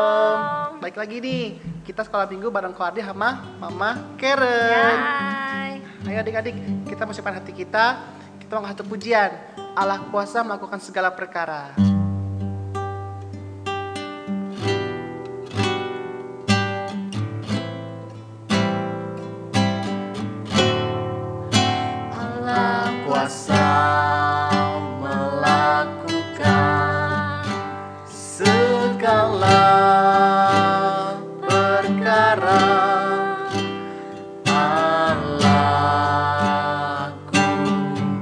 Shalom. Baik lagi nih, kita sekolah minggu bareng Ko Ardi sama Mama Karen. Hai. Ayo adik-adik, kita persiapkan hati kita. Kita mau satu pujian. Allah kuasa melakukan segala perkara. Allah kuasa melakukan Segala perkara. Allahku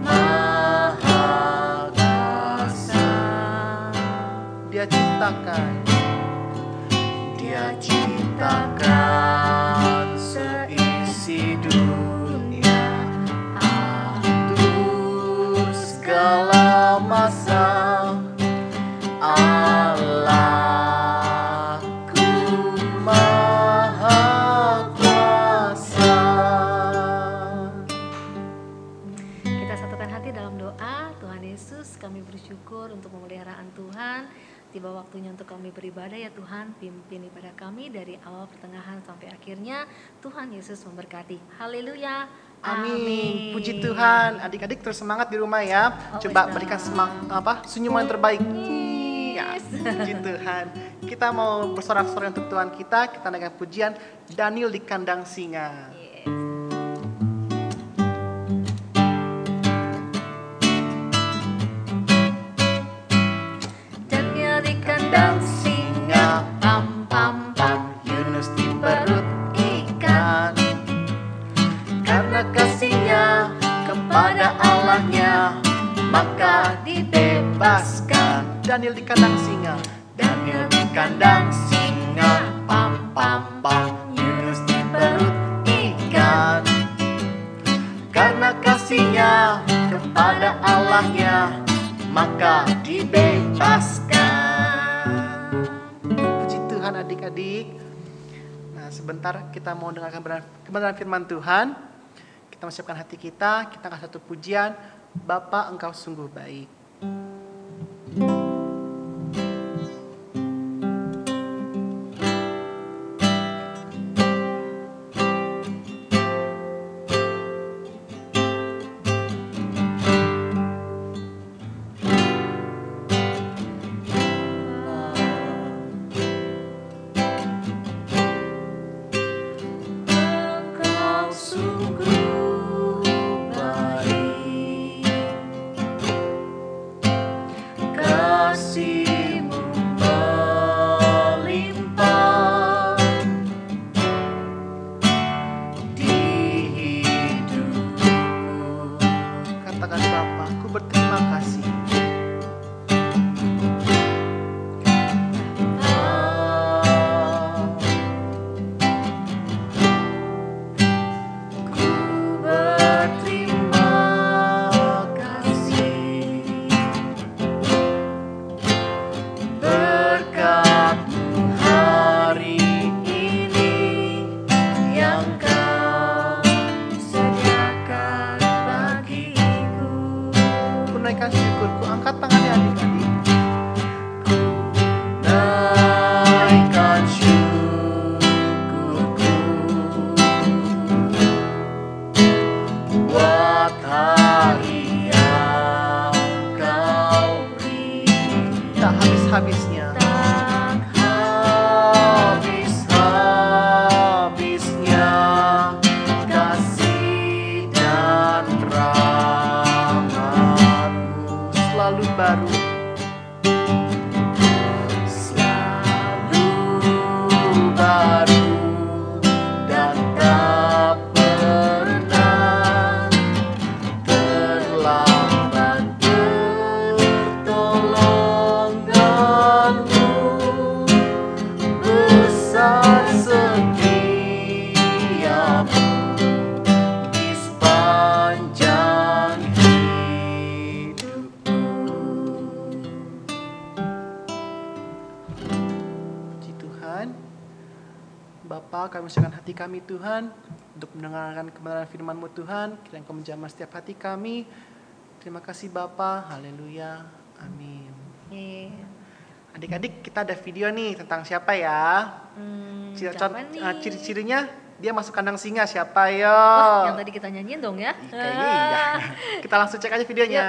Maha Kuasa. Dia ciptakan seisi dunia, atur segala masa. Allahku Maha Kuasa. Kita satukan hati dalam doa. Tuhan Yesus, kami bersyukur untuk pemeliharaan Tuhan. Tiba waktunya untuk kami beribadah ya Tuhan. Pimpin ibadah kami dari awal, pertengahan sampai akhirnya. Tuhan Yesus memberkati. Haleluya. Amin. Puji Tuhan. Adik-adik terus semangat di rumah ya. Coba berikan senyuman yang terbaik. Ya, puji Tuhan. Kita mau bersorak-sorai untuk Tuhan kita. Kita naikkan pujian Daniel di Kandang Singa. Daniel di kandang singa, pam pam pam. Yunus di perut ikan. Karena kasihnya kepada Allahnya, maka dibebaskan. Daniel di kandang singa. Daniel di kandang singa, pam pam pam. Yunus di perut ikan. Karena kasihnya kepada Allahnya, maka dibebaskan. Puji Tuhan adik-adik. Nah, sebentar kita mau dengarkan kebenaran firman Tuhan. Kita siapkan hati kita akan satu pujian. Bapa, Engkau sungguh baik. Engkau sungguh baik, Kasih-Mu melimpah di hidupku. Katakan Bapa, aku berterima kasih. Ku berterima kasih. Berkat-Mu hari ini yang Kau sediakan bagiku. Ku naikkan syukurku, angkat tangannya adik-adik. Naikkan syukurku buat hari yang Kau beri. Tak habis-habisnya. Tak Habis-habisnya kasih dan rahmat-Mu selalu baru. Selalu baru dan tak pernah terlambat pertolongan-Mu. Besar setiamu di sepanjang hidupku. Puji Tuhan. Bapa, kami usahakan hati kami Tuhan untuk mendengarkan kebenaran firman-Mu Tuhan. Kiranya Engkau menjamah setiap hati kami. Terima kasih Bapa. Haleluya. Amin. Amin. Adik-adik, kita ada video nih tentang siapa ya? Siapa nih? Ciri-cirinya dia masuk kandang singa, siapa yo? Yang tadi kita nyanyiin dong ya. Kayaknya iya. Kita langsung cek aja videonya.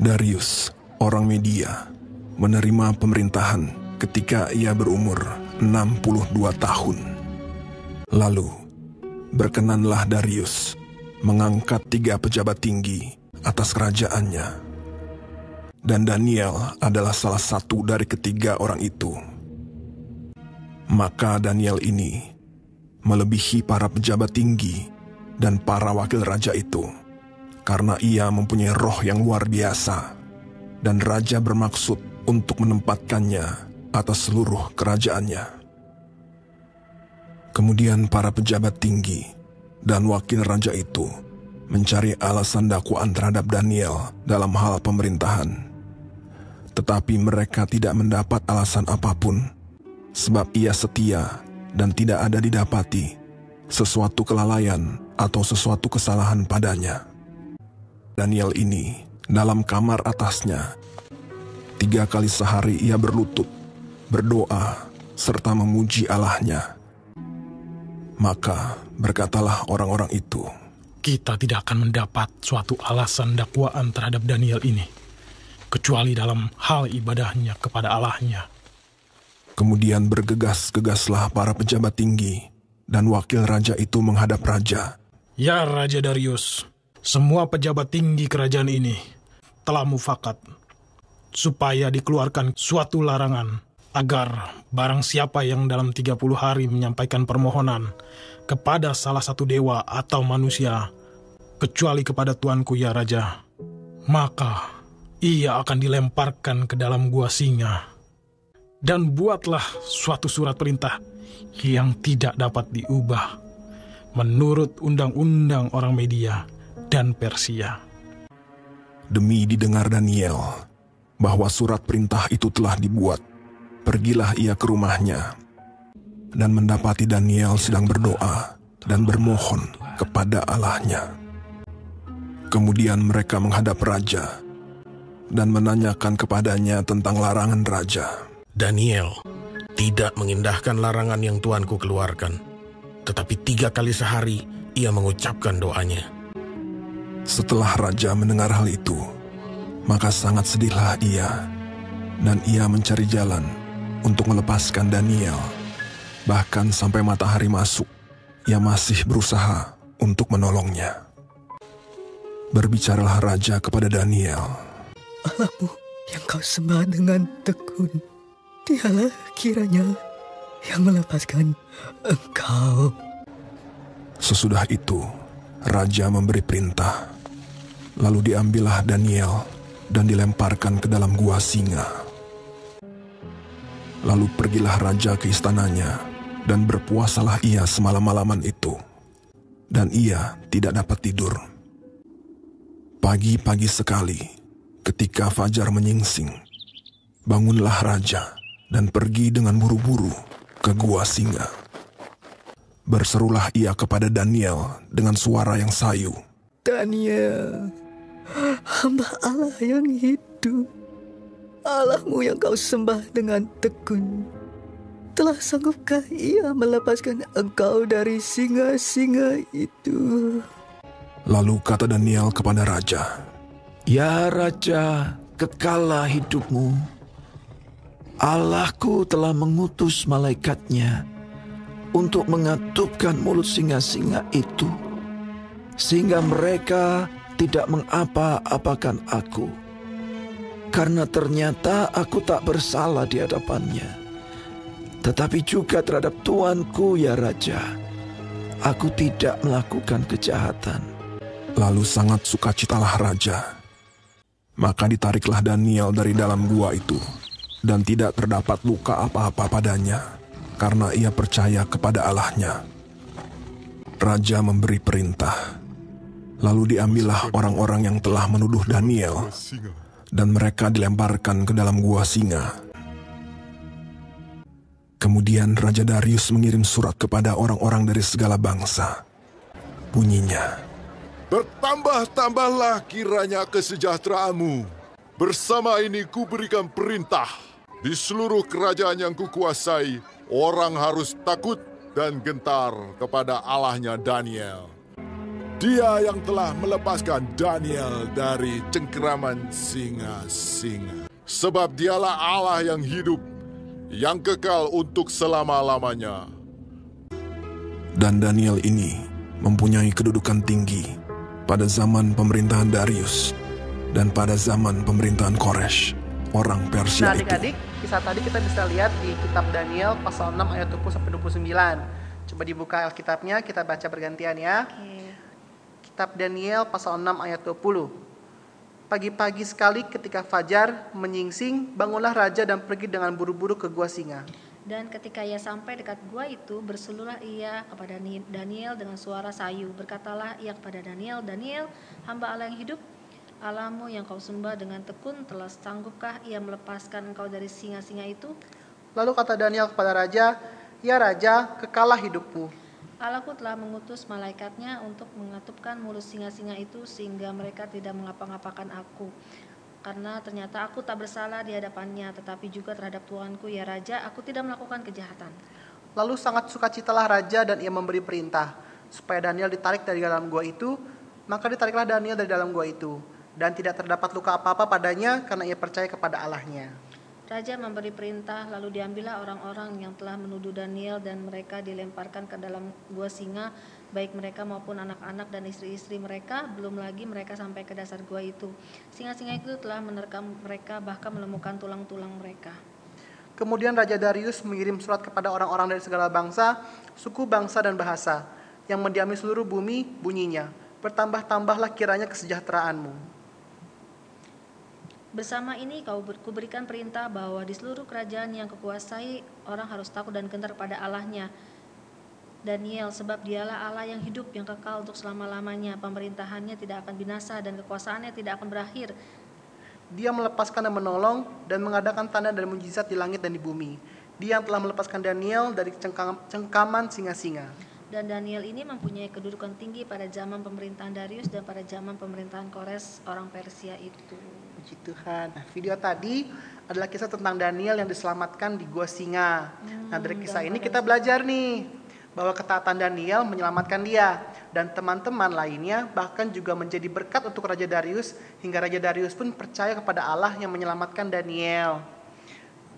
Darius, orang Media, menerima pemerintahan ketika ia berumur 62 tahun. Lalu, berkenanlah Darius mengangkat 3 pejabat tinggi atas kerajaannya. Dan Daniel adalah salah satu dari ketiga orang itu. Maka Daniel ini melebihi para pejabat tinggi dan para wakil raja itu, karena ia mempunyai roh yang luar biasa, dan raja bermaksud untuk menempatkannya atas seluruh kerajaannya. Kemudian para pejabat tinggi dan wakil raja itu mencari alasan dakwaan terhadap Daniel dalam hal pemerintahan. Tetapi mereka tidak mendapat alasan apapun, sebab ia setia dan tidak ada didapati sesuatu kelalaian atau sesuatu kesalahan padanya. Daniel ini dalam kamar atasnya 3 kali sehari ia berlutut, berdoa, serta memuji Allahnya. Maka berkatalah orang-orang itu, kita tidak akan mendapat suatu alasan dakwaan terhadap Daniel ini, kecuali dalam hal ibadahnya kepada Allahnya. Kemudian bergegas-gegaslah para pejabat tinggi dan wakil raja itu menghadap raja. Ya Raja Darius, semua pejabat tinggi kerajaan ini telah mufakat supaya dikeluarkan suatu larangan agar barang siapa yang dalam 30 hari menyampaikan permohonan kepada salah satu dewa atau manusia, kecuali kepada tuanku ya Raja, maka ia akan dilemparkan ke dalam gua singa. Dan buatlah suatu surat perintah yang tidak dapat diubah menurut undang-undang orang Media dan Persia. Demi didengar Daniel bahwa surat perintah itu telah dibuat, pergilah ia ke rumahnya dan mendapati Daniel sedang berdoa dan bermohon kepada Allahnya. Kemudian mereka menghadap raja dan menanyakan kepadanya tentang larangan raja. Daniel tidak mengindahkan larangan yang tuanku keluarkan, tetapi 3 kali sehari ia mengucapkan doanya. Setelah raja mendengar hal itu, maka sangat sedihlah ia, dan ia mencari jalan untuk melepaskan Daniel. Bahkan sampai matahari masuk, ia masih berusaha untuk menolongnya. Berbicaralah raja kepada Daniel. Allahmu yang kau sembah dengan tekun, dialah kiranya yang melepaskan engkau. Sesudah itu, raja memberi perintah. Lalu diambillah Daniel dan dilemparkan ke dalam gua singa. Lalu pergilah raja ke istananya, dan berpuasalah ia semalam-malaman itu. Dan ia tidak dapat tidur. Pagi-pagi sekali, ketika fajar menyingsing, bangunlah raja dan pergi dengan buru-buru ke gua singa. Berserulah ia kepada Daniel dengan suara yang sayu. Daniel, hamba Allah yang hidup, Allahmu yang kau sembah dengan tekun, telah sanggupkah ia melepaskan engkau dari singa-singa itu? Lalu kata Daniel kepada raja, Ya Raja, kekallah hidupmu. Allahku telah mengutus malaikatnya untuk mengatupkan mulut singa-singa itu, sehingga mereka tidak mengapa-apakan aku. Karena ternyata aku tak bersalah di hadapannya. Tetapi juga terhadap tuanku ya Raja, aku tidak melakukan kejahatan. Lalu sangat sukacitalah raja. Maka ditariklah Daniel dari dalam gua itu, dan tidak terdapat luka apa-apa padanya, karena ia percaya kepada Allahnya. Raja memberi perintah. Lalu diambillah orang-orang yang telah menuduh Daniel, dan mereka dilemparkan ke dalam gua singa. Kemudian Raja Darius mengirim surat kepada orang-orang dari segala bangsa. Bunyinya, Bertambah-tambahlah kiranya kesejahteraanmu. Bersama ini kuberikan perintah. Di seluruh kerajaan yang kukuasai, orang harus takut dan gentar kepada Allahnya Daniel. Dia yang telah melepaskan Daniel dari cengkeraman singa-singa. Sebab dialah Allah yang hidup, yang kekal untuk selama-lamanya. dan Daniel ini mempunyai kedudukan tinggi pada zaman pemerintahan Darius dan pada zaman pemerintahan Koresh, orang Persia Nah itu. adik-adik, kisah tadi kita bisa lihat di kitab Daniel pasal 6 ayat 20-29. Coba dibuka Alkitabnya, kita baca bergantian ya. Kitab Daniel pasal 6 ayat 20. Pagi-pagi sekali ketika fajar menyingsing, bangunlah raja dan pergi dengan buru-buru ke gua singa. Dan ketika ia sampai dekat gua itu, bersululah ia kepada Daniel dengan suara sayu. Berkatalah ia kepada Daniel, Daniel, hamba Allah yang hidup, Allahmu yang kau sembah dengan tekun, telah sanggupkah ia melepaskan engkau dari singa-singa itu? Lalu kata Daniel kepada raja, ya raja, kekalah hidupmu. Allahku telah mengutus malaikatnya untuk mengatupkan mulut singa-singa itu sehingga mereka tidak mengapa-ngapakan aku. Karena ternyata aku tak bersalah di hadapannya, tetapi juga terhadap Tuanku, ya Raja, aku tidak melakukan kejahatan. Lalu sangat sukacitalah raja dan ia memberi perintah supaya Daniel ditarik dari dalam gua itu. Maka ditariklah Daniel dari dalam gua itu, dan tidak terdapat luka apa-apa padanya karena ia percaya kepada Allahnya. Raja memberi perintah, lalu diambillah orang-orang yang telah menuduh Daniel dan mereka dilemparkan ke dalam gua singa, baik mereka maupun anak-anak dan istri-istri mereka, belum lagi mereka sampai ke dasar gua itu. Singa-singa itu telah menerkam mereka, bahkan menemukan tulang-tulang mereka. Kemudian Raja Darius mengirim surat kepada orang-orang dari segala bangsa, suku, bangsa, dan bahasa, yang mendiami seluruh bumi, bunyinya, bertambah-tambahlah kiranya kesejahteraanmu. Bersama ini kuberikan perintah bahwa di seluruh kerajaan yang kukuasai, orang harus takut dan gentar pada Allahnya Daniel, sebab dialah Allah yang hidup, yang kekal untuk selama-lamanya. Pemerintahannya tidak akan binasa dan kekuasaannya tidak akan berakhir. Dia melepaskan dan menolong dan mengadakan tanda dan mujizat di langit dan di bumi. Dia yang telah melepaskan Daniel dari cengkaman singa-singa. Dan Daniel ini mempunyai kedudukan tinggi pada zaman pemerintahan Darius dan pada zaman pemerintahan Kores, orang Persia itu. Puji Tuhan. Nah, video tadi adalah kisah tentang Daniel yang diselamatkan di gua singa. Nah, dari kisah ini kita belajar nih bahwa ketaatan Daniel menyelamatkan dia, dan teman-teman lainnya bahkan juga menjadi berkat untuk Raja Darius, hingga Raja Darius pun percaya kepada Allah yang menyelamatkan Daniel.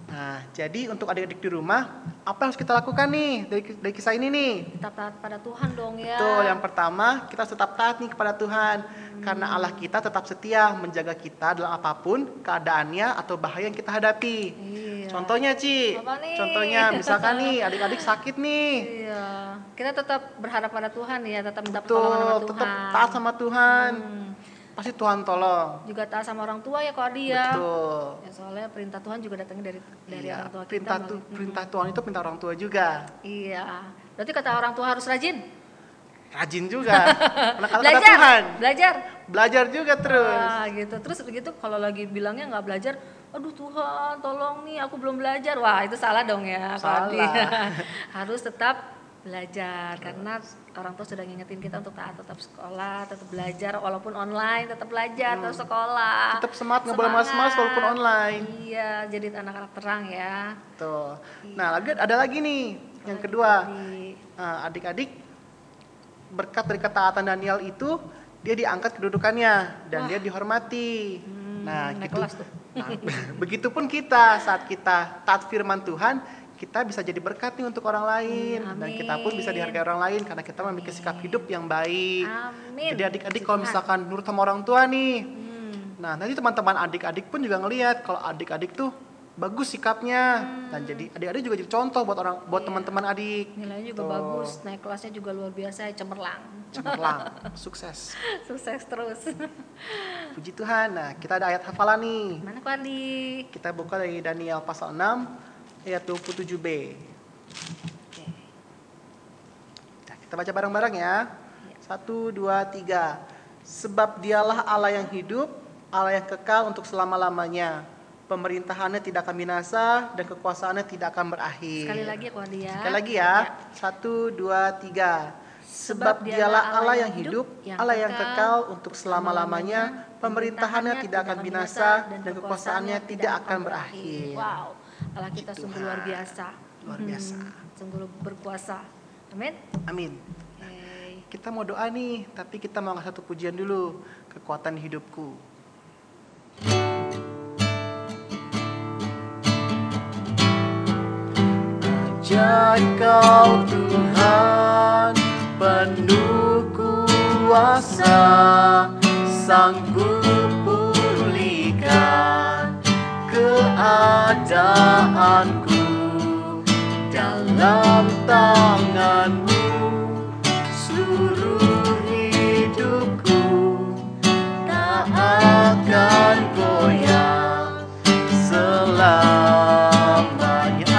Nah, jadi untuk adik-adik di rumah, apa yang harus kita lakukan nih dari kisah ini nih? Tetap taat pada Tuhan dong ya. Betul, yang pertama kita tetap taat nih kepada Tuhan. Karena Allah kita tetap setia menjaga kita dalam apapun keadaannya atau bahaya yang kita hadapi. Iya. Contohnya Ci, Apa nih? contohnya misalkan nih adik-adik sakit nih. Iya, kita tetap berharap pada Tuhan ya, tetap minta Betul, pertolongan sama Tuhan. tetap taat sama Tuhan. Pasti Tuhan tolong. Juga taat sama orang tua ya Kak Adi ya. Betul. Ya, soalnya perintah Tuhan juga datangnya dari Iya, orang tua kita. perintah Tuhan itu perintah orang tua juga. Iya. Berarti kata orang tua harus rajin. Rajin juga. Karena kata Belajar. Tuhan. Belajar juga terus. Wah, gitu. Terus begitu kalau lagi bilangnya nggak belajar, aduh Tuhan tolong nih aku belum belajar. Wah itu salah dong ya Kak Adi. Salah. Harus tetap belajar karena orang tua sudah ngingetin kita untuk taat, tetap sekolah, tetap belajar walaupun online, tetap belajar, tetap sekolah. Tetap semangat, nggak boleh malas-malas walaupun online. Iya, jadi anak-anak terang ya. Tuh. Nah, ada lagi nih yang kedua. Nah, adik-adik, berkat dari ketaatan Daniel itu dia diangkat kedudukannya dan dia dihormati. Nah, naik gitu. kelas tuh. Nah, begitupun kita saat kita taat firman Tuhan, kita bisa jadi berkat nih untuk orang lain, dan kita pun bisa dihargai orang lain karena kita memiliki sikap hidup yang baik. Amin. Jadi adik-adik kalau misalkan nurut sama orang tua nih, nah nanti teman-teman adik-adik pun juga ngelihat kalau adik-adik tuh bagus sikapnya, dan jadi adik-adik juga jadi contoh buat teman-teman adik. Nilainya juga bagus, naik kelasnya juga luar biasa, cemerlang. Sukses. Sukses terus. Puji Tuhan. Nah, kita ada ayat hafalan nih. Mana Kak Adi? Kita buka dari Daniel pasal 6 ayat 27b. Nah, kita baca bareng-bareng ya. 1, 2, 3. Sebab dialah Allah yang hidup, Allah yang kekal untuk selama-lamanya. Pemerintahannya tidak akan binasa dan kekuasaannya tidak akan berakhir. Sekali lagi ya Kondi ya. Sekali lagi ya. 1, 2, 3. Sebab dialah Allah yang hidup, Allah yang kekal untuk selama-lamanya, pemerintahannya tidak akan binasa dan kekuasaannya tidak akan berakhir. Wow, Allah kita sungguh luar biasa. Luar biasa. Sungguh berkuasa. Amin. Amin. Okay. Kita mau doa nih, tapi kita mau ngasih satu pujian dulu. Kekuatan hidupku. Ajak Kau Tuhan, penuh kuasa, sanggup pulihkan keadaanku. Dalam tangan-Mu seluruh hidupku tak akan goyah selamanya.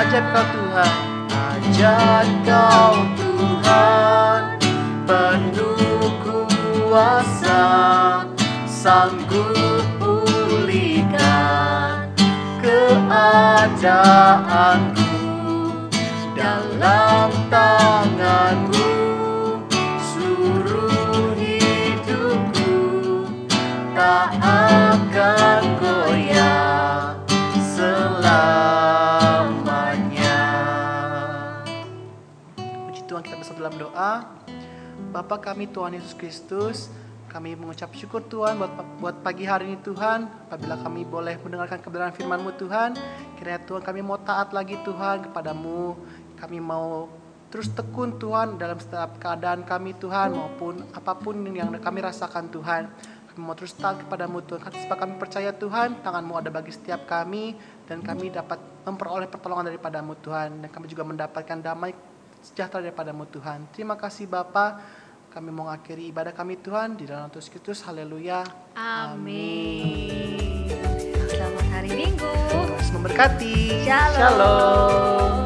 Ajak Kau Tuhan, ajak Kau Tuhan, penuh kuasa, sanggup pulihkan keadaanku. Dalam tangan-Mu seluruh hidupku tak akan goyah selamanya. Puji Tuhan, kita bersama dalam doa. Bapa kami Tuhan Yesus Kristus, kami mengucap syukur Tuhan buat pagi hari ini Tuhan. Apabila kami boleh mendengarkan kebenaran firman-Mu Tuhan, kiranya Tuhan kami mau taat lagi Tuhan kepadamu. Kami mau terus tekun Tuhan dalam setiap keadaan kami Tuhan, maupun apapun yang kami rasakan Tuhan. Kami mau terus taat kepadamu Tuhan, sebab kami percaya Tuhan tangan-Mu ada bagi setiap kami, dan kami dapat memperoleh pertolongan daripadamu Tuhan, dan kami juga mendapatkan damai sejahtera daripadamu Tuhan. Terima kasih Bapa. Kami mau mengakhiri ibadah kami Tuhan di dalam Yesus Kristus. Haleluya. Amin. Selamat hari Minggu. Tuhan memberkati. Shalom. Shalom.